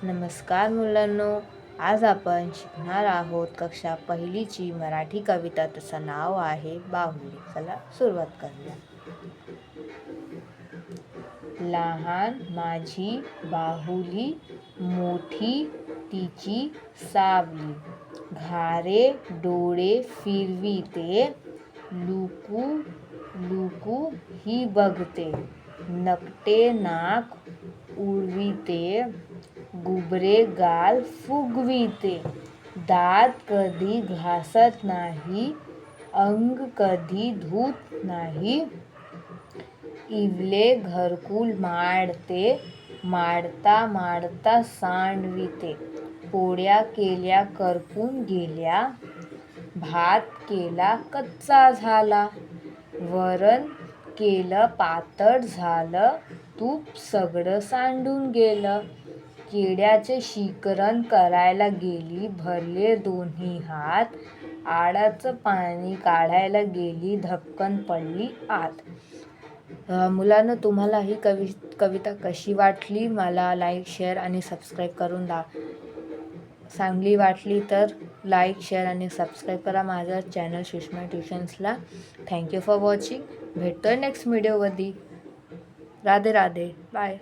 नमस्कार मुलांनो, आज आपण शिकणार आहोत कक्षा पहिलीची मराठी कविता. त्याचं नाव आहे बाहुली. चला सुरुवात करूया. लहान माझी बाहुली, मोठी तिची सावली. घारे डोळे फिरविते, लुकू लुकू ही बघते. नकटे नाक उडविते, गुबरे गाल फुगविते. दात कधी घासत नाही, अंग कधी धुत नाही. इवले घरकुल मांडते, मांडता मांडता सांडविते. पोळ्या केल्या करपून गेल्या, भात केला कच्चा झाला. वरण केलं पातळ झालं, तूप सगळं सांडून गेलं. केळ्याचे शिकरण करायला गेली, भरले दोन्ही हात. आडाचं पाणी काढायला गेली, धपकन पडली आत. मुलांना तुम्हाला ही कविता कशी वाटली मला लाईक, शेअर आणि सबस्क्राईब करून चांगली वाटली तर लाईक, शेअर आणि सबस्क्राईब करा माझं चॅनल सुषमा ट्युशन्सला. Thank you for watching. भेटतोय नेक्स्ट व्हिडिओमध्ये. राधे राधे. बाय.